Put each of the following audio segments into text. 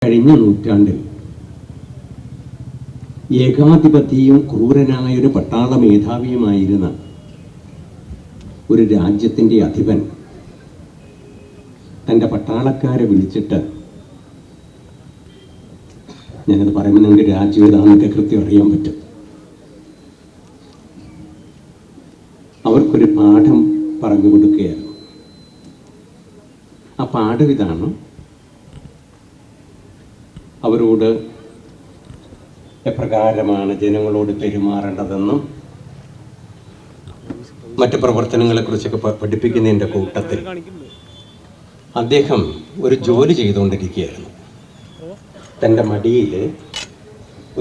കഴിഞ്ഞ നൂറ്റാണ്ടിൽ ഏകാധിപതിയും ക്രൂരനായ ഒരു പട്ടാള മേധാവിയുമായിരുന്ന ഒരു രാജ്യത്തിൻ്റെ അധിപൻ തൻ്റെ പട്ടാളക്കാരെ വിളിച്ചിട്ട്, ഞാനത് പറയുമ്പോൾ നിങ്ങൾക്ക് രാജ്യം ഏതാണെന്നൊക്കെ കൃത്യം അറിയാൻ പറ്റും, അവർക്കൊരു പാഠം പറഞ്ഞു കൊടുക്കുകയായിരുന്നു. ആ പാഠം ഇതാണ്: അവരോട് എപ്രകാരമാണ് ജനങ്ങളോട് പെരുമാറേണ്ടതെന്നും മറ്റ് പ്രവർത്തനങ്ങളെക്കുറിച്ചൊക്കെ പഠിപ്പിക്കുന്നതിൻ്റെ കൂട്ടത്തിൽ അദ്ദേഹം ഒരു ജോലി ചെയ്തുകൊണ്ടിരിക്കുകയായിരുന്നു. തൻ്റെ മടിയിൽ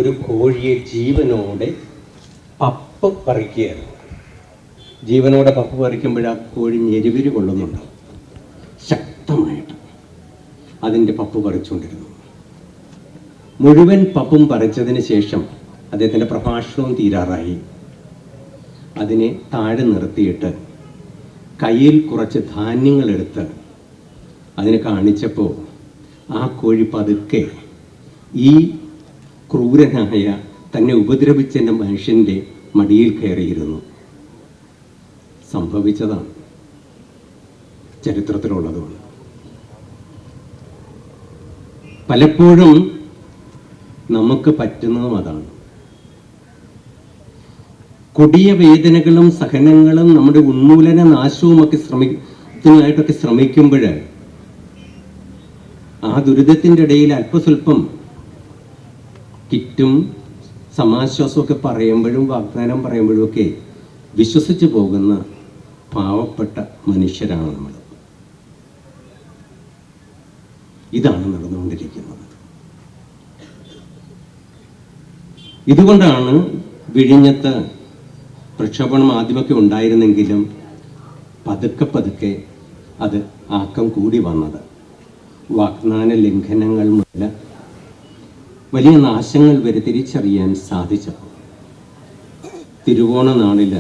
ഒരു കോഴിയെ ജീവനോടെ പപ്പ് പറിക്കുകയായിരുന്നു. ജീവനോടെ പപ്പ് പറിക്കുമ്പോൾ ആ കോഴി ഞെരുവിരി കൊള്ളുന്നുണ്ട്. ശക്തമായിട്ട് അതിൻ്റെ പപ്പ് പറിച്ചുകൊണ്ടിരുന്നു. മുഴുവൻ പപ്പും പറിച്ചതിന് ശേഷം അദ്ദേഹത്തിൻ്റെ പ്രഭാഷണവും തീരാറായി. അതിനെ താഴെ നിർത്തിയിട്ട് കയ്യിൽ കുറച്ച് ധാന്യങ്ങളെടുത്ത് അതിനെ കാണിച്ചപ്പോൾ ആ കോഴി പതുക്കെ ഈ ക്രൂരനായ തന്നെ ഉപദ്രവിച്ചെൻ്റെ മനുഷ്യൻ്റെ മടിയിൽ കയറിയിരുന്നു. സംഭവിച്ചതാണ്, ചരിത്രത്തിലുള്ളതുമാണ്. പലപ്പോഴും നമുക്ക് പറ്റുന്നതും അതാണ്. കൊടിയ വേദനകളും സഹനങ്ങളും നമ്മുടെ ഉന്മൂലന നാശവുമൊക്കെ ശ്രമിക്കുമ്പോൾ ആ ദുരിതത്തിൻ്റെ ഇടയിൽ അല്പസ്വല്പം കിറ്റും സമാശ്വാസമൊക്കെ പറയുമ്പോഴും വാഗ്ദാനം പറയുമ്പോഴും ഒക്കെ വിശ്വസിച്ച് പോകുന്ന പാവപ്പെട്ട മനുഷ്യരാണ് നമ്മൾ. ഇതാണ് നടന്നുകൊണ്ടിരിക്കുന്നത്. ഇതുകൊണ്ടാണ് വിഴിഞ്ഞത്ത് പ്രക്ഷോഭണം ആദ്യമൊക്കെ ഉണ്ടായിരുന്നെങ്കിലും പതുക്കെ പതുക്കെ അത് ആക്കം കൂടി വന്നത്. വാഗ്ദാന ലംഘനങ്ങൾ മുതൽ വലിയ നാശങ്ങൾ വരെ തിരിച്ചറിയാൻ സാധിച്ചപ്പോൾ തിരുവോണ നാളിൽ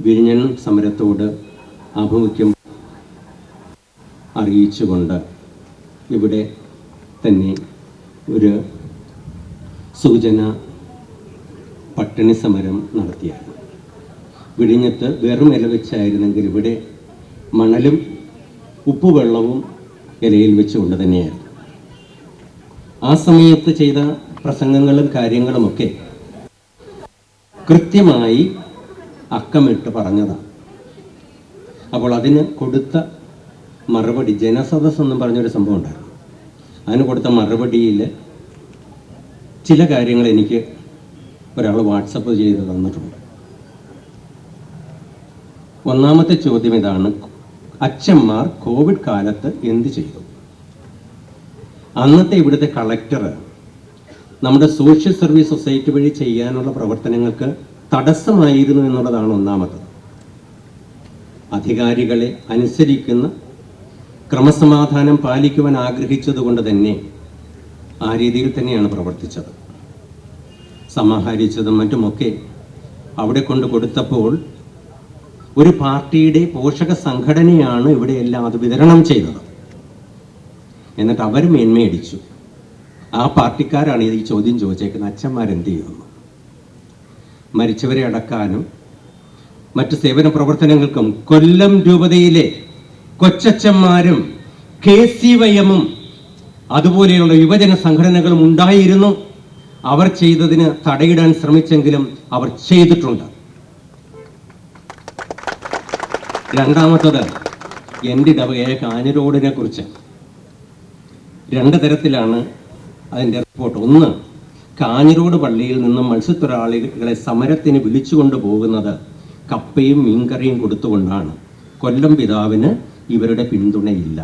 വിഴിഞ്ഞൻ സമരത്തോട് ആഭിമുഖ്യം അറിയിച്ചുകൊണ്ട് ഇവിടെ തന്നെ ഒരു സൂചന പട്ടിണി സമരം നടത്തിയായിരുന്നു. വിഴിഞ്ഞത്ത് വെറും ഇല വെച്ചായിരുന്നെങ്കിൽ ഇവിടെ മണലും ഉപ്പുവെള്ളവും ഇലയിൽ വെച്ചുകൊണ്ട് തന്നെയായിരുന്നു. ആ സമയത്ത് ചെയ്ത പ്രസംഗങ്ങളും കാര്യങ്ങളുമൊക്കെ കൃത്യമായി അക്കമിട്ട് പറഞ്ഞതാണ്. അപ്പോൾ അതിന് കൊടുത്ത മറുപടി, ജനസദസ് എന്നും പറഞ്ഞൊരു സംഭവം ഉണ്ടായിരുന്നു. അതിന് കൊടുത്ത മറുപടിയിൽ ചില കാര്യങ്ങൾ എനിക്ക് ഒരാൾ വാട്സപ്പ് ചെയ്ത് തന്നിട്ടുണ്ട്. ഒന്നാമത്തെ ചോദ്യം ഇതാണ്: അച്ഛന്മാർ കോവിഡ് കാലത്ത് എന്ത് ചെയ്തു? അന്നത്തെ ഇവിടുത്തെ കളക്ടർ നമ്മുടെ സോഷ്യൽ സർവീസ് സൊസൈറ്റി വഴി ചെയ്യാനുള്ള പ്രവർത്തനങ്ങൾക്ക് തടസ്സമായിരുന്നു എന്നുള്ളതാണ് ഒന്നാമത്തത്. അധികാരികളെ അനുസരിക്കുന്ന ക്രമസമാധാനം പാലിക്കുവാൻ ആഗ്രഹിച്ചതുകൊണ്ട് തന്നെ ആ രീതിയിൽ തന്നെയാണ് പ്രവർത്തിച്ചത്. സമാഹരിച്ചതും മറ്റുമൊക്കെ അവിടെ കൊണ്ട് കൊടുത്തപ്പോൾ ഒരു പാർട്ടിയുടെ പോഷക സംഘടനയാണ് ഇവിടെയെല്ലാം അത് വിതരണം ചെയ്തത്. എന്നിട്ട് അവർ മേന്മയടിച്ചു. ആ പാർട്ടിക്കാരാണ് ഈ ചോദ്യം ചോദിച്ചേക്കുന്നത്: അച്ഛന്മാരെന്ത് ചെയ്യുന്നു? മരിച്ചവരെ അടക്കാനും മറ്റ് സേവന പ്രവർത്തനങ്ങൾക്കും കൊല്ലം രൂപതയിലെ കൊച്ചച്ഛന്മാരും KCYM-ഉം അതുപോലെയുള്ള യുവജന സംഘടനകളും ഉണ്ടായിരുന്നു. അവർ ചെയ്തതിന് തടയിടാൻ ശ്രമിച്ചെങ്കിലും അവർ ചെയ്തിട്ടുണ്ട്. രണ്ടാമത്തത് എൻ്റെ ഇടവകയായ കാഞ്ഞിരോടിനെ കുറിച്ച്. രണ്ട് തരത്തിലാണ് അതിൻ്റെ റിപ്പോർട്ട്. ഒന്ന്, കാഞ്ഞിരോട് പള്ളിയിൽ നിന്നും മത്സ്യത്തൊഴിലാളികളെ സമരത്തിന് വിളിച്ചുകൊണ്ട് പോകുന്നത് കപ്പയും മീൻകറിയും കൊടുത്തുകൊണ്ടാണ്. കൊല്ലം പിതാവിന് ഇവരുടെ പിന്തുണയില്ല.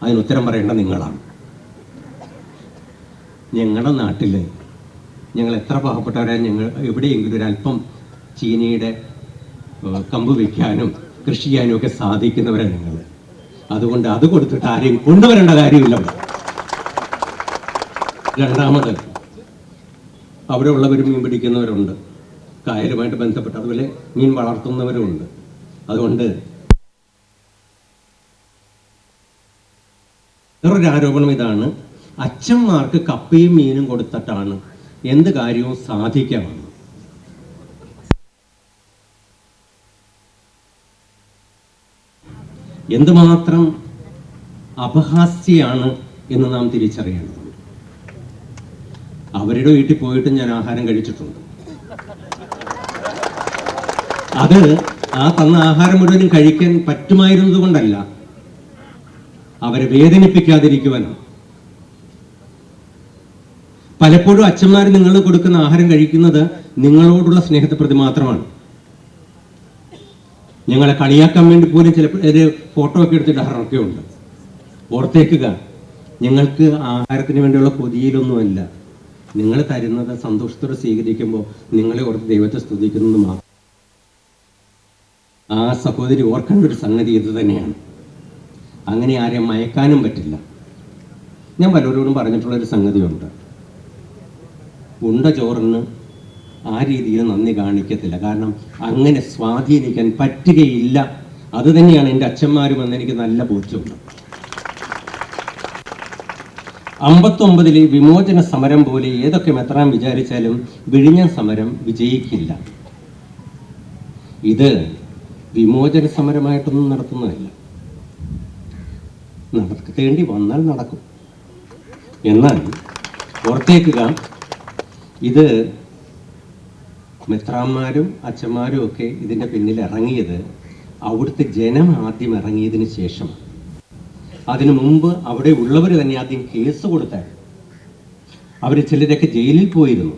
അതിനുത്തരം പറയേണ്ട നിങ്ങളാണ്. ഞങ്ങളുടെ നാട്ടിൽ ഞങ്ങൾ എത്ര പാവപ്പെട്ടവരാണ്. ഞങ്ങൾ എവിടെയെങ്കിലും ഒരല്പം ചീനിയുടെ കമ്പ് വയ്ക്കാനും കൃഷി ചെയ്യാനും ഒക്കെ സാധിക്കുന്നവരാണ് ഞങ്ങൾ. അതുകൊണ്ട് അത് കൊടുത്തിട്ട് ആരെയും കൊണ്ടുവരേണ്ട കാര്യമില്ല. രണ്ടാമത്, അവിടെ ഉള്ളവർ മീൻ പിടിക്കുന്നവരുണ്ട്, കായലുമായിട്ട് ബന്ധപ്പെട്ട്, അതുപോലെ മീൻ വളർത്തുന്നവരുമുണ്ട്. അതുകൊണ്ട് വേറൊരു ആരോപണം ഇതാണ്: അച്ഛന്മാർക്ക് കപ്പയും മീനും കൊടുത്തിട്ടാണ് എന്ത് കാര്യവും സാധിക്കാമെന്ന്. എന്തുമാത്രം അപഹാസ്യാണ് എന്ന് നാം തിരിച്ചറിയേണ്ടതുണ്ട്. അവരുടെ വീട്ടിൽ പോയിട്ട് ഞാൻ ആഹാരം കഴിച്ചിട്ടുണ്ട്. അത് ആ തന്ന ആഹാരം മുഴുവനും കഴിക്കാൻ പറ്റുമായിരുന്നത് കൊണ്ടല്ല, അവരെ വേദനിപ്പിക്കാതിരിക്കുവാനാണ്. പലപ്പോഴും അച്ഛന്മാർ നിങ്ങൾ കൊടുക്കുന്ന ആഹാരം കഴിക്കുന്നത് നിങ്ങളോടുള്ള സ്നേഹത്തെ പ്രതി മാത്രമാണ്. ഞങ്ങളെ കളിയാക്കാൻ വേണ്ടി പോലും ചിലപ്പോൾ ഒരു ഫോട്ടോ ഒക്കെ എടുത്തിട്ട് ഉണ്ട്. ഓർത്തേക്കുക, ഞങ്ങൾക്ക് ആഹാരത്തിന് വേണ്ടിയുള്ള കൊതിയിലൊന്നുമല്ല. നിങ്ങൾ തരുന്നത് സന്തോഷത്തോടെ സ്വീകരിക്കുമ്പോൾ നിങ്ങളെ ഓർത്ത് ദൈവത്തെ സ്തുതിക്കുന്നത് മാത്രം. ആ സഹോദരി ഓർക്കേണ്ട ഒരു സംഗതി ഇത് തന്നെയാണ്. അങ്ങനെ ആരെയും മയക്കാനും പറ്റില്ല. ഞാൻ പലരോടും പറഞ്ഞിട്ടുള്ളൊരു സംഗതിയുണ്ട്, ഉണ്ട ചോറിന് ആ രീതിയിൽ നന്ദി കാണിക്കത്തില്ല. കാരണം അങ്ങനെ സ്വാധീനിക്കാൻ പറ്റുകയില്ല. അത് തന്നെയാണ് എൻ്റെ അച്ഛന്മാരുമെന്ന് എനിക്ക് നല്ല ബോധ്യമുണ്ട്. 59 വിമോചന സമരം പോലെ ഏതൊക്കെ മെത്രാൻ വിചാരിച്ചാലും വിഴിഞ്ഞ സമരം വിജയിക്കില്ല. ഇത് വിമോചന സമരമായിട്ടൊന്നും നടത്തുന്നതല്ല. നടത്തേണ്ടി വന്നാൽ നടക്കും. എന്നാൽ ഓർത്തേക്കുക, ഇത് മെത്രാന്മാരും അച്ഛന്മാരും ഒക്കെ ഇതിൻ്റെ പിന്നിൽ ഇറങ്ങിയത് അവിടുത്തെ ജനം ആദ്യം ഇറങ്ങിയതിന് ശേഷം. അതിനു മുമ്പ് അവിടെ ഉള്ളവർ തന്നെ ആദ്യം കേസ് കൊടുത്താൽ അവർ ചിലരൊക്കെ ജയിലിൽ പോയിരുന്നു.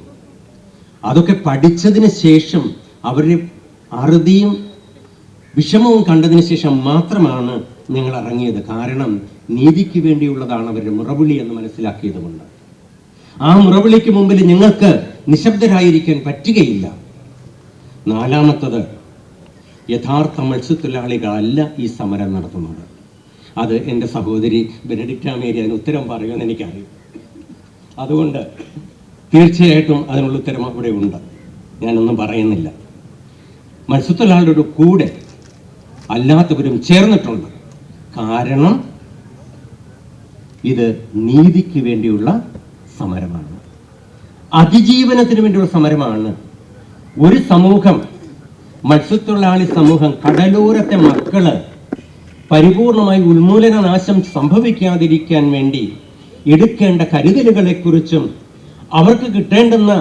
അതൊക്കെ പഠിച്ചതിന് ശേഷം അവരുടെ അറുതിയും വിഷമവും കണ്ടതിന് ശേഷം മാത്രമാണ് ഞങ്ങൾ ഇറങ്ങിയത്. കാരണം നീതിക്ക് വേണ്ടിയുള്ളതാണ് അവരുടെ മുറവിളി എന്ന് മനസ്സിലാക്കിയതുകൊണ്ട്. ആ മുറവിളിക്ക് മുമ്പിൽ ഞങ്ങൾക്ക് നിശബ്ദരായിരിക്കാൻ പറ്റുകയില്ല. നാലാമത്തത്, യഥാർത്ഥ മത്സ്യത്തൊഴിലാളികളല്ല ഈ സമരം നടത്തുന്നത്. അത് എൻ്റെ സഹോദരി ബെനഡിക്റ്റ് മേരി അതിന് ഉത്തരം പറയുമെന്ന് എനിക്കറിയും. അതുകൊണ്ട് തീർച്ചയായിട്ടും അതിനുള്ള ഉത്തരം അവിടെ ഉണ്ട്. ഞാനൊന്നും പറയുന്നില്ല. മത്സ്യത്തൊഴിലാളികളുടെ കൂടെ അല്ലാത്തവരും ചേർന്നിട്ടുണ്ട്. കാരണം ഇത് നീതിക്ക് വേണ്ടിയുള്ള സമരമാണ്, അതിജീവനത്തിന് വേണ്ടിയുള്ള സമരമാണ്. ഒരു സമൂഹം, മത്സ്യത്തൊഴിലാളി സമൂഹം, കടലോരത്തെ മക്കള് പരിപൂർണമായി ഉന്മൂലന നാശം സംഭവിക്കാതിരിക്കാൻ വേണ്ടി എടുക്കേണ്ട കരുതലുകളെക്കുറിച്ചും അവർക്ക് കിട്ടേണ്ടുന്ന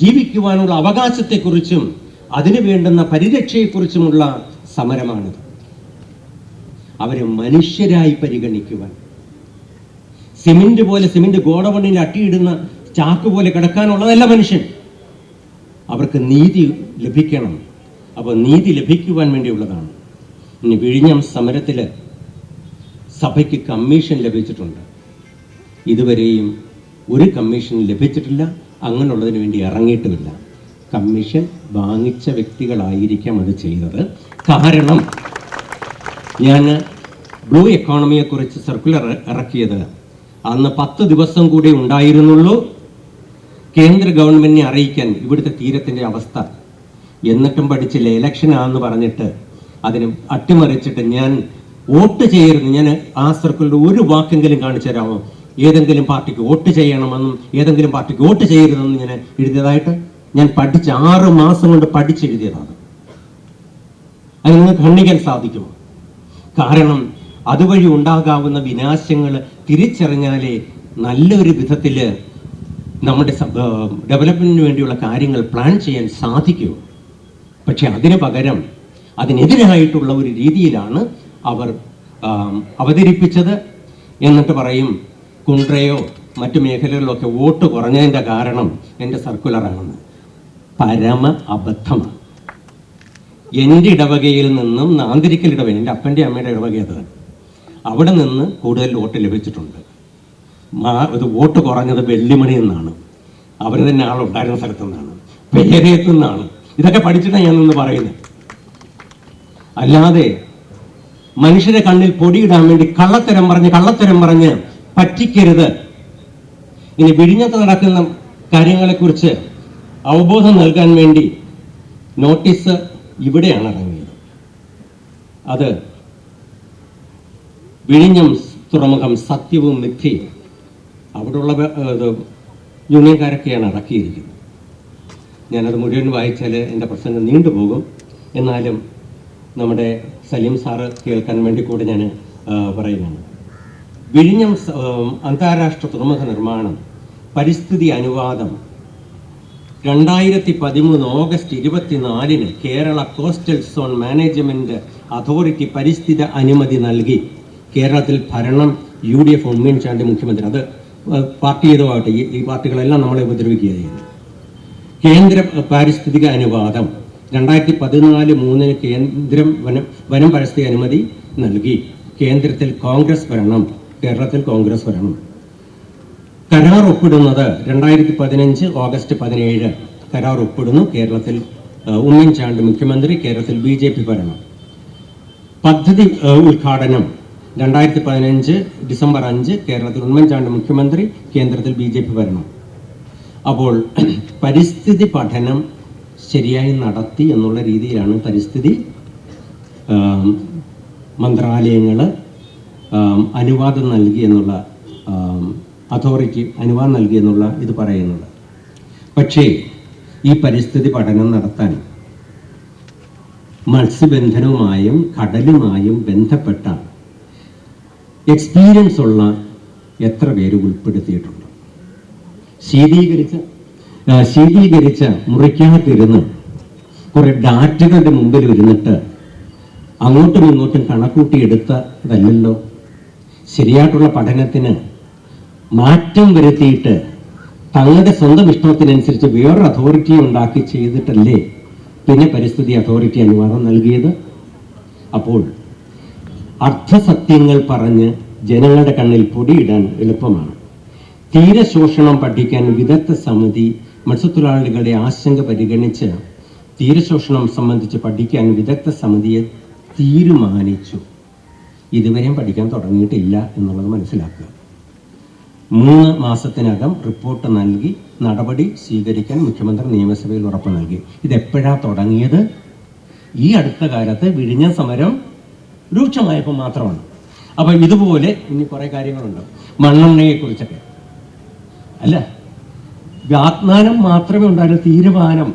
ജീവിക്കുവാനുള്ള അവകാശത്തെക്കുറിച്ചും അതിനു വേണ്ടുന്ന പരിരക്ഷയെക്കുറിച്ചുമുള്ള സമരമാണിത്. അവരെ മനുഷ്യരായി പരിഗണിക്കുവാൻ, സിമെന്റ് ഗോഡവണ്ണിൽ അട്ടിയിടുന്ന ചാക്ക് പോലെ കിടക്കാനുള്ളതല്ല മനുഷ്യൻ. അവർക്ക് നീതി ലഭിക്കണം. അപ്പോൾ നീതി ലഭിക്കുവാൻ വേണ്ടിയുള്ളതാണ്. ഇനി വിഴിഞ്ഞം സമരത്തിൽ സഭയ്ക്ക് കമ്മീഷൻ ലഭിച്ചിട്ടുണ്ട്. ഇതുവരെയും ഒരു കമ്മീഷൻ ലഭിച്ചിട്ടില്ല. അങ്ങനെയുള്ളതിന് വേണ്ടി ഇറങ്ങിയിട്ടുമില്ല. കമ്മീഷൻ വാങ്ങിച്ച വ്യക്തികളായിരിക്കാം അത് ചെയ്തത്. കാരണം ഞാൻ ബ്ലൂ എക്കോണമിയെക്കുറിച്ച് സർക്കുലർ ഇറക്കിയത് അന്ന് 10 ദിവസം കൂടി ഉണ്ടായിരുന്നുള്ളൂ കേന്ദ്ര ഗവൺമെന്റിനെ അറിയിക്കാൻ ഇവിടുത്തെ തീരത്തിൻ്റെ അവസ്ഥ. എന്നിട്ടും പഠിച്ചില്ല. ഇലക്ഷനാണെന്ന് പറഞ്ഞിട്ട് അതിന് അട്ടിമറിച്ചിട്ട് ഞാൻ വോട്ട് ചെയ്യരുത്. ഞാൻ ആ സർക്കുലർ ഒരു വാക്കെങ്കിലും കാണിച്ചു തരാമോ? ഏതെങ്കിലും പാർട്ടിക്ക് വോട്ട് ചെയ്യണമെന്നും ഏതെങ്കിലും പാർട്ടിക്ക് വോട്ട് ചെയ്യരുതെന്നും ഞാൻ എഴുതിയതായിട്ട് ഞാൻ പഠിച്ച് 6 മാസം കൊണ്ട് പഠിച്ചെഴുതിയതാണ്. അത് നിങ്ങൾക്ക് ഖണ്ഡിക്കാൻ സാധിക്കുമോ? കാരണം അതുവഴി ഉണ്ടാകാവുന്ന വിനാശങ്ങൾ തിരിച്ചറിഞ്ഞാലേ നല്ലൊരു വിധത്തിൽ നമ്മുടെ ഡെവലപ്മെന്റിന് വേണ്ടിയുള്ള കാര്യങ്ങൾ പ്ലാൻ ചെയ്യാൻ സാധിക്കൂ. പക്ഷെ അതിന് പകരം അതിനെതിരായിട്ടുള്ള ഒരു രീതിയിലാണ് അവർ അവതരിപ്പിച്ചത്. എന്നിട്ട് പറയും കുണ്ട്രയോ മറ്റു മേഖലകളിലൊക്കെ വോട്ട് കുറഞ്ഞതിൻ്റെ കാരണം എൻ്റെ സർക്കുലറാണെന്ന്. പരമ അബദ്ധമാണ്. എൻ്റെ ഇടവകയിൽ നിന്നും നാന്തിരിക്കൽ ഇടവക, എൻ്റെ അപ്പൻ്റെ അമ്മയുടെ ഇടവകയത്, അവിടെ നിന്ന് കൂടുതൽ വോട്ട് ലഭിച്ചിട്ടുണ്ട്. ഇത് വോട്ട് കുറഞ്ഞത് വെള്ളിമണി നിന്നാണ്, അവർ തന്നെ ആളുണ്ടായിരുന്ന സ്ഥലത്തു നിന്നാണ്, പേരയത്തു നിന്നാണ്. ഇതൊക്കെ പഠിച്ചിട്ടാണ് ഞാൻ നിന്ന് പറയുന്നത്. അല്ലാതെ മനുഷ്യരെ കണ്ണിൽ പൊടിയിടാൻ വേണ്ടി കള്ളത്തരം പറഞ്ഞ് പറ്റിക്കരുത്. ഇനി വിഴിഞ്ഞത്ത് നടക്കുന്ന കാര്യങ്ങളെക്കുറിച്ച് അവബോധം നൽകാൻ വേണ്ടി നോട്ടീസ് ഇവിടെയാണ് ഇറങ്ങിയത്. അത് വിഴിഞ്ഞം തുറമുഖം സത്യവും മിഥ്യയും അവിടെയുള്ള യൂണിയൻകാരൊക്കെയാണ് ഇറക്കിയിരിക്കുന്നത്. ഞാനത് മുഴുവൻ വായിച്ചാൽ എൻ്റെ പ്രസംഗം നീണ്ടുപോകും. എന്നാലും നമ്മുടെ സലീം സാറ് കേൾക്കാൻ വേണ്ടി കൂടി ഞാൻ പറയുന്നതാണ്. വിഴിഞ്ഞം അന്താരാഷ്ട്ര തുറമുഖ നിർമ്മാണം പരിസ്ഥിതി അനുവാദം 2013 August 24 Kerala coastal zone management authority പരിസ്ഥിതി അനുമതി നൽകി. കേരളത്തിൽ ഭരണം UDF ഉമ്മൻചാണ്ടി മുഖ്യമന്ത്രി. അത് പാർട്ടി ചെയ്തതാവട്ടെ, ഈ പാർട്ടികളെല്ലാം നമ്മളെ ഉപദ്രവിക്കുകയായിരുന്നു. കേന്ദ്ര പാരിസ്ഥിതിക അനുവാദം 2014-3 കേന്ദ്രം വനം പരിസ്ഥിതി അനുമതി നൽകി. കേന്ദ്രത്തിൽ കോൺഗ്രസ് ഭരണം, കേരളത്തിൽ കോൺഗ്രസ് ഭരണം. കരാർ ഒപ്പിടുന്നത് 2015 ഓഗസ്റ്റ് 17 കരാർ ഒപ്പിടുന്നു. കേരളത്തിൽ ഉമ്മൻചാണ്ടി മുഖ്യമന്ത്രി, കേരളത്തിൽ BJP ഭരണം. പദ്ധതി ഉദ്ഘാടനം 2015 ഡിസംബർ 5 കേരളത്തിൽ ഉമ്മൻചാണ്ടി മുഖ്യമന്ത്രി, കേന്ദ്രത്തിൽ BJP ഭരണം. അപ്പോൾ പരിസ്ഥിതി പഠനം ശരിയായി നടത്തി എന്നുള്ള രീതിയിലാണ് പരിസ്ഥിതി മന്ത്രാലയങ്ങൾ അനുവാദം നൽകി എന്നുള്ള അതോറിറ്റി അനുവാദം നൽകി എന്നുള്ള ഇത് പറയുന്നത്. പക്ഷേ ഈ പരിസ്ഥിതി പഠനം നടത്താൻ മത്സ്യബന്ധനവുമായും കടലുമായും ബന്ധപ്പെട്ട എക്സ്പീരിയൻസ് ഉള്ള എത്ര പേര് ഉൾപ്പെടുത്തിയിട്ടുണ്ട്? ശീതീകരിച്ച മുറിക്കകത്തിരുന്ന് കുറെ ഡാറ്റകളുടെ മുമ്പിൽ ഇരുന്നിട്ട് അങ്ങോട്ടും ഇങ്ങോട്ടും കണക്കൂട്ടിയെടുത്തതല്ലല്ലോ. ശരിയായിട്ടുള്ള പഠനത്തിന് മാറ്റം വരുത്തിയിട്ട് തങ്ങളുടെ സ്വന്തം ഇഷ്ടത്തിനനുസരിച്ച് വേറൊരു അതോറിറ്റി ഉണ്ടാക്കി ചെയ്തിട്ടല്ലേ പിന്നെ പരിസ്ഥിതി അതോറിറ്റി അനുവാദം നൽകിയത്? അപ്പോൾ അർത്ഥസത്യങ്ങൾ പറഞ്ഞ് ജനങ്ങളുടെ കണ്ണിൽ പൊടിയിടാൻ എളുപ്പമാണ്. തീരശോഷണം പഠിക്കാൻ വിദഗ്ധ സമിതി മത്സ്യത്തൊഴിലാളികളുടെ ആശങ്ക പരിഗണിച്ച് തീരശോഷണം സംബന്ധിച്ച് പഠിക്കാൻ വിദഗ്ധ സമിതിയെ തീരുമാനിച്ചു. ഇതുവരെയും പഠിക്കാൻ തുടങ്ങിയിട്ടില്ല എന്നുള്ളത് മനസ്സിലാക്കുക. 3 മാസത്തിനകം റിപ്പോർട്ട് നൽകി നടപടി സ്വീകരിക്കാൻ മുഖ്യമന്ത്രി നിയമസഭയിൽ ഉറപ്പ് നൽകി. ഇതെപ്പോഴാണ് തുടങ്ങിയത്? ഈ അടുത്ത കാലത്ത് വിഴിഞ്ഞ സമരം രൂക്ഷമായപ്പോൾ മാത്രമാണ്. അപ്പം ഇതുപോലെ ഇനി കുറേ കാര്യങ്ങളുണ്ട്. മണ്ണെണ്ണയെക്കുറിച്ചൊക്കെ അല്ല, വാഗ്ദാനം മാത്രമേ ഉണ്ടായിരുന്നു, തീരുമാനം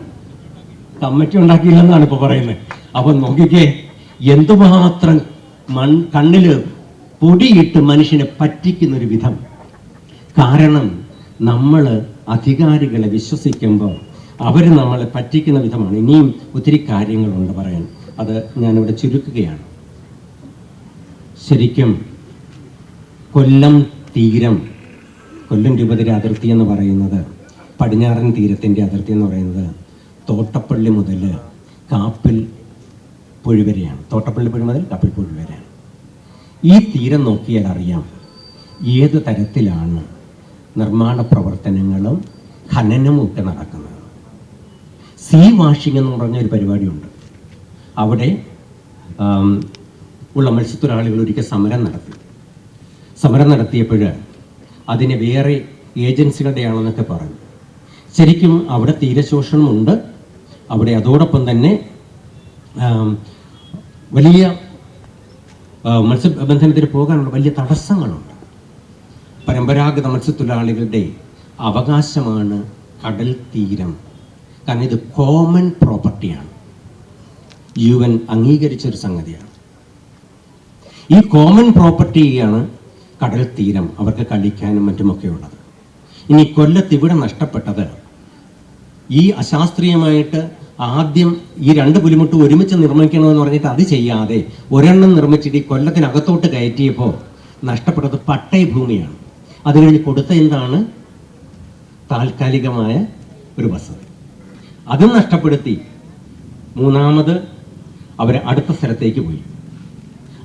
കമ്മിറ്റി ഉണ്ടാക്കിയില്ലെന്നാണ് ഇപ്പോൾ പറയുന്നത്. അപ്പം നോക്കിക്കേ, എന്തുമാത്രം കണ്ണില് പൊടിയിട്ട് മനുഷ്യനെ പറ്റിക്കുന്നൊരു വിധം. കാരണം നമ്മൾ അധികാരികളെ വിശ്വസിക്കുമ്പോൾ അവർ നമ്മളെ പറ്റിക്കുന്ന വിധമാണ്. ഇനിയും ഒത്തിരി കാര്യങ്ങളുണ്ട് പറയാൻ, അത് ഞാനിവിടെ ചുരുക്കുകയാണ്. ശരിക്കും കൊല്ലം തീരം, കൊല്ലം രൂപതയുടെ അതിർത്തി എന്ന് പറയുന്നത്, പടിഞ്ഞാറൻ തീരത്തിൻ്റെ അതിർത്തി എന്ന് പറയുന്നത് തോട്ടപ്പള്ളി മുതൽ കാപ്പിൽ പുഴ വരെയാണ്. തോട്ടപ്പള്ളി പുഴ മുതൽ കാപ്പിൽ പുഴ വരെയാണ്. ഈ തീരം നോക്കിയാൽ അറിയാം ഏത് തരത്തിലാണ് നിർമ്മാണ പ്രവർത്തനങ്ങളും ഖനനവും ഒക്കെ നടക്കുന്നത്. സീ വാഷിംഗ് എന്ന് പറഞ്ഞൊരു പരിപാടിയുണ്ട്. അവിടെ ഉള്ള മത്സ്യത്തൊഴിലാളികൾ ഒരിക്കൽ സമരം നടത്തിയപ്പോൾ അതിന് വേറെ ഏജൻസികളുടെയാണെന്നൊക്കെ പറഞ്ഞു. ശരിക്കും അവിടെ തീരശോഷണമുണ്ട്. അവിടെ അതോടൊപ്പം തന്നെ വലിയ മത്സ്യബന്ധനത്തിന് പോകാനുള്ള വലിയ തടസ്സങ്ങളുണ്ട്. പരമ്പരാഗത മത്സ്യത്തൊഴിലാളികളുടെ അവകാശമാണ് കടൽ തീരം. കാരണം ഇത് കോമൺ പ്രോപ്പർട്ടിയാണ്, UN അംഗീകരിച്ചൊരു സംഗതിയാണ്. ഈ കോമൺ പ്രോപ്പർട്ടിയാണ് കടൽ തീരം, അവർക്ക് കളിക്കാനും മറ്റുമൊക്കെ ഉള്ളത്. ഇനി കൊല്ലത്ത് ഇവിടെ നഷ്ടപ്പെട്ടത് ഈ അശാസ്ത്രീയമായിട്ട് ആദ്യം ഈ 2 പുലിമുട്ട് ഒരുമിച്ച് നിർമ്മിക്കണമെന്ന് പറഞ്ഞിട്ട് അത് ചെയ്യാതെ ഒരെണ്ണം നിർമ്മിച്ചിട്ട് ഈ കൊല്ലത്തിനകത്തോട്ട് കയറ്റിയപ്പോൾ നഷ്ടപ്പെട്ടത് പട്ടയ ഭൂമിയാണ്. അത് കഴിഞ്ഞ് കൊടുത്ത എന്താണ്? താൽക്കാലികമായ ഒരു വസതി. അതും നഷ്ടപ്പെടുത്തി 3ാമത് അവർ അടുത്ത സ്ഥലത്തേക്ക് പോയി.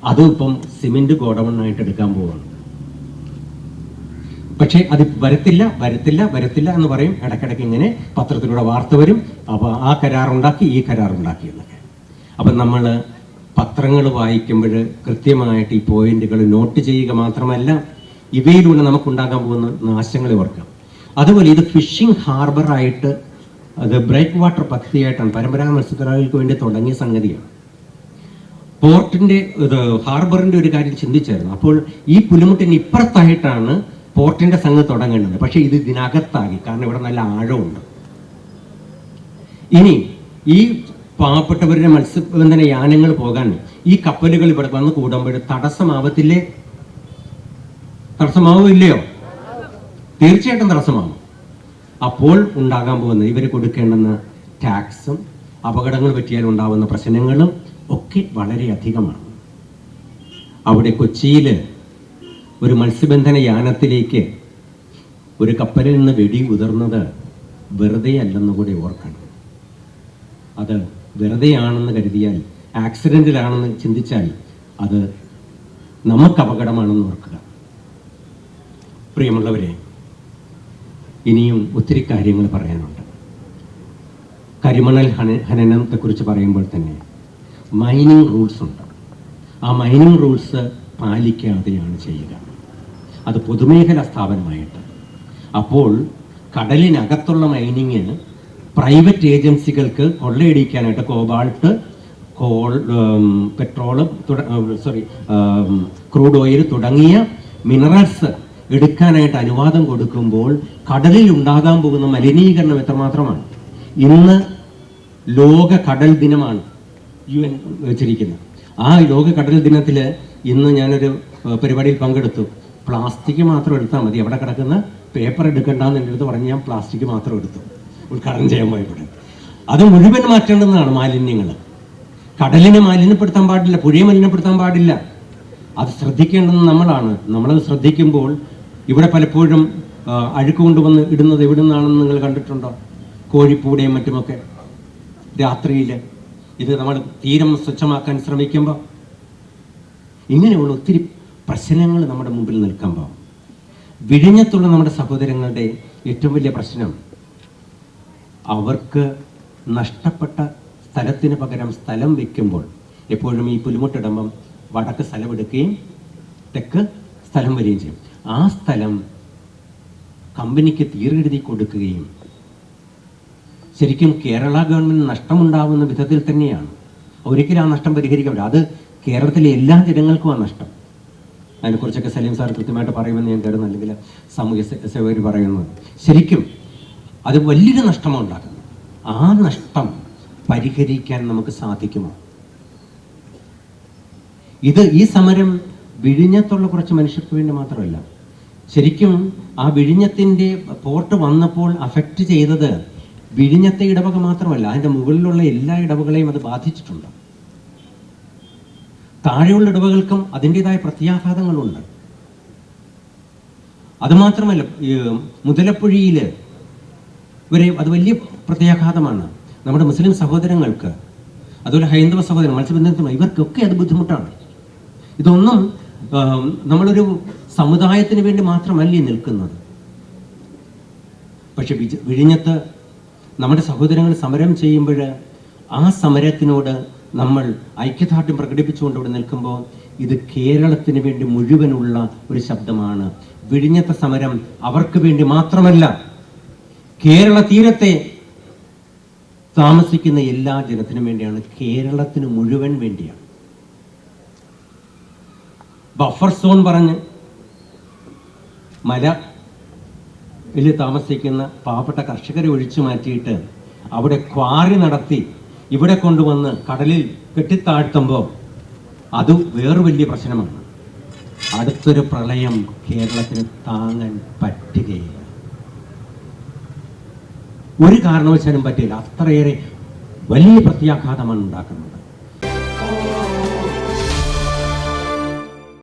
അതും ഇപ്പം സിമെന്റ് ഗോഡൗണായിട്ട് എടുക്കാൻ പോവുകയാണ്. പക്ഷേ അത് വരത്തില്ല എന്ന് പറയും. ഇടയ്ക്കിടയ്ക്ക് ഇങ്ങനെ പത്രത്തിലൂടെ വാർത്ത വരും. അപ്പോൾ ആ കരാറുണ്ടാക്കി, ഈ കരാറുണ്ടാക്കി എന്നൊക്കെ. അപ്പം നമ്മൾ പത്രങ്ങൾ വായിക്കുമ്പോൾ കൃത്യമായിട്ട് ഈ പോയിന്റുകൾ നോട്ട് ചെയ്യുക മാത്രമല്ല, ഇവയിലൂടെ നമുക്കുണ്ടാകാൻ പോകുന്ന നാശങ്ങളെ ഓർക്കാം. അതുപോലെ ഇത് ഫിഷിംഗ് ഹാർബറായിട്ട്, അത് ബ്രേക്ക് വാട്ടർ പദ്ധതിയായിട്ടാണ് പരമ്പരാഗത മത്സ്യത്തൊഴിലാളികൾക്ക് വേണ്ടി തുടങ്ങിയ സംഗതിയാണ്. പോർട്ടിൻ്റെ ഹാർബറിൻ്റെ ഒരു കാര്യം ചിന്തിച്ചായിരുന്നു. അപ്പോൾ ഈ പുലിമുട്ടിന് ഇപ്പുറത്തായിട്ടാണ് പോർട്ടിൻ്റെ സംഘം തുടങ്ങേണ്ടത്. പക്ഷേ ഇത് ഇതിനകത്താക്കി, കാരണം ഇവിടെ നല്ല ആഴമുണ്ട്. ഇനി ഈ പാവപ്പെട്ടവരുടെ മത്സ്യബന്ധന യാനങ്ങൾ പോകാൻ ഈ കപ്പലുകൾ ഇവിടെ വന്ന് കൂടുമ്പോൾ തടസ്സമാവത്തില്ലേ? തടസ്സമാവില്ലയോ? തീർച്ചയായിട്ടും തടസ്സമാവും. അപ്പോൾ ഉണ്ടാകാൻ പോകുന്നത് ഇവർ കൊടുക്കേണ്ടുന്ന ടാക്സും അപകടങ്ങൾ പറ്റിയാൽ ഉണ്ടാകുന്ന പ്രശ്നങ്ങളും ഒക്കെ വളരെയധികമാണ്. അവിടെ കൊച്ചിയിൽ ഒരു മത്സ്യബന്ധന യാനത്തിലേക്ക് ഒരു കപ്പലിൽ നിന്ന് വെടി ഉതിർന്നത് വെറുതെ അല്ലെന്ന് കൂടി ഓർക്കണം. അത് വെറുതെയാണെന്ന് കരുതിയാൽ, ആക്സിഡൻറ്റിലാണെന്ന് ചിന്തിച്ചാൽ അത് നമുക്ക് അപകടമാണെന്ന് ഓർക്കുക. പ്രിയമുള്ളവരെ, ഇനിയും ഒത്തിരി കാര്യങ്ങൾ പറയാനുണ്ട്. കരിമണൽ ഖനനത്തെക്കുറിച്ച് പറയുമ്പോൾ തന്നെ മൈനിങ് റൂൾസ് ഉണ്ട്. ആ മൈനിങ് റൂൾസ് പാലിക്കാതെയാണ് ചെയ്യുക, അത് പൊതുമേഖലാ സ്ഥാപനമായിട്ട്. അപ്പോൾ കടലിനകത്തുള്ള മൈനിങ് പ്രൈവറ്റ് ഏജൻസികൾക്ക് കൊള്ളയടിക്കാനായിട്ട് കോബാൾട്ട്, പെട്രോള്, ക്രൂഡ് ഓയിൽ തുടങ്ങിയ മിനറൽസ് എടുക്കാനായിട്ട് അനുവാദം കൊടുക്കുമ്പോൾ കടലിൽ ഉണ്ടാകാൻ പോകുന്ന മലിനീകരണം എത്രമാത്രമാണ്. ഇന്ന് ലോക കടൽ ദിനമാണ് UN വെച്ചിരിക്കുന്നത്. ആ ലോക കടൽ ദിനത്തിൽ ഇന്ന് ഞാനൊരു പരിപാടിയിൽ പങ്കെടുത്തു. പ്ലാസ്റ്റിക് മാത്രം എടുത്താൽ മതി, എവിടെ കിടക്കുന്ന പേപ്പർ എടുക്കണ്ടെന്ന് എൻ്റെ അടുത്ത് പറഞ്ഞ് ഞാൻ പ്ലാസ്റ്റിക് മാത്രം എടുത്തു ഉദ്ഘാടനം ചെയ്യാൻ പോയപ്പോൾ. അത് മുഴുവൻ മാറ്റേണ്ടതാണ്. മാലിന്യങ്ങൾ കടലിനെ മലിനപ്പെടുത്താൻ പാടില്ല, പുഴയെ മലിനപ്പെടുത്താൻ പാടില്ല. അത് ശ്രദ്ധിക്കേണ്ടത് നമ്മളാണ്. നമ്മളത് ശ്രദ്ധിക്കുമ്പോൾ ഇവിടെ പലപ്പോഴും അഴുക്ക് കൊണ്ടുവന്ന് ഇടുന്നത് എവിടെ നിന്നാണെന്ന് നിങ്ങൾ കണ്ടിട്ടുണ്ടോ? കോഴിപ്പൂടെയും മറ്റുമൊക്കെ രാത്രിയിൽ ഇത് നമ്മൾ തീരം സ്വച്ഛമാക്കാൻ ശ്രമിക്കുമ്പോൾ ഇങ്ങനെയുള്ള ഒത്തിരി പ്രശ്നങ്ങൾ നമ്മുടെ മുമ്പിൽ നിൽക്കുമ്പോൾ വിഴിഞ്ഞത്തുള്ള നമ്മുടെ സഹോദരങ്ങളുടെ ഏറ്റവും വലിയ പ്രശ്നം, അവർക്ക് നഷ്ടപ്പെട്ട സ്ഥലത്തിന് പകരം സ്ഥലം വയ്ക്കുമ്പോൾ എപ്പോഴും ഈ പുലിമുട്ടിടുമ്പം വടക്ക് സ്ഥലമെടുക്കുകയും തെക്ക് സ്ഥലം വരികയും ചെയ്യും. ആ സ്ഥലം കമ്പനിക്ക് തീരെഴുതി കൊടുക്കുകയും ശരിക്കും കേരള ഗവൺമെൻറ് നഷ്ടമുണ്ടാകുന്ന വിധത്തിൽ തന്നെയാണ്. ഒരിക്കലും ആ നഷ്ടം പരിഹരിക്കാൻ പറ്റില്ല. അത് കേരളത്തിലെ എല്ലാ ജനങ്ങൾക്കും ആ നഷ്ടം. അതിനെക്കുറിച്ചൊക്കെ സലീം സാർ കൃത്യമായിട്ട് പറയുമെന്ന് ഞാൻ കരുതുന്നു, അല്ലെങ്കിൽ സാമൂഹ്യ സേവകർ പറയുന്നത്. ശരിക്കും അത് വലിയൊരു നഷ്ടമാണ് ഉണ്ടാക്കുന്നത്. ആ നഷ്ടം പരിഹരിക്കാൻ നമുക്ക് സാധിക്കുമോ? ഈ സമരം വിഴിഞ്ഞത്തുള്ള കുറച്ച് മനുഷ്യർക്ക് വേണ്ടി മാത്രമല്ല, ശരിക്കും ആ വിഴിഞ്ഞത്തിൻ്റെ പോർട്ട് വന്നപ്പോൾ അഫക്റ്റ് ചെയ്തത് വിഴിഞ്ഞത്തെ ഇടവക മാത്രമല്ല, അതിൻ്റെ മുകളിലുള്ള എല്ലാ ഇടവകളെയും അത് ബാധിച്ചിട്ടുണ്ട്. താഴെയുള്ള ഇടവകൾക്കും അതിൻ്റെതായ പ്രത്യാഘാതങ്ങളുണ്ട്. അതുമാത്രമല്ല, മുതലപ്പുഴയിൽ വരെ അത് വലിയ പ്രത്യാഘാതമാണ്. നമ്മുടെ മുസ്ലിം സഹോദരങ്ങൾക്ക്, അതുപോലെ ഹൈന്ദവ സഹോദരൻ മത്സ്യബന്ധനത്തിന്, ഇവർക്കൊക്കെ അത് ബുദ്ധിമുട്ടാണ്. ഇതൊന്നും നമ്മളൊരു സമുദായത്തിന് വേണ്ടി മാത്രമല്ല നിൽക്കുന്നത്. പക്ഷെ വിഴിഞ്ഞത്ത് നമ്മുടെ സഹോദരങ്ങൾ സമരം ചെയ്യുമ്പോൾ ആ സമരത്തിനോട് നമ്മൾ ഐക്യദാർഢ്യം പ്രകടിപ്പിച്ചുകൊണ്ട് ഇവിടെ നിൽക്കുമ്പോൾ ഇത് കേരളത്തിന് വേണ്ടി മുഴുവനുള്ള ഒരു ശബ്ദമാണ്. വിഴിഞ്ഞത്തെ സമരം അവർക്ക് വേണ്ടി മാത്രമല്ല, കേരള തീരത്തെ താമസിക്കുന്ന എല്ലാ ജനത്തിനും വേണ്ടിയാണ്, കേരളത്തിന് മുഴുവൻ വേണ്ടിയാണ്. ബഫർ സോൺ പറഞ്ഞ് മലയിൽ താമസിക്കുന്ന പാവപ്പെട്ട കർഷകരെ ഒഴിച്ചു മാറ്റിയിട്ട് അവിടെ ക്വാറി നടത്തി ഇവിടെ കൊണ്ടുവന്ന് കടലിൽ കെട്ടിത്താഴ്ത്തുമ്പോൾ അത് വേറെ വലിയ പ്രശ്നമാണ്. അടുത്തൊരു പ്രളയം കേരളത്തിന് താങ്ങാൻ പറ്റുകയില്ല, ഒരു കാരണവശാലും പറ്റില്ല. അത്രയേറെ വലിയ പ്രത്യാഘാതമാണ് ഉണ്ടാക്കുന്നത്.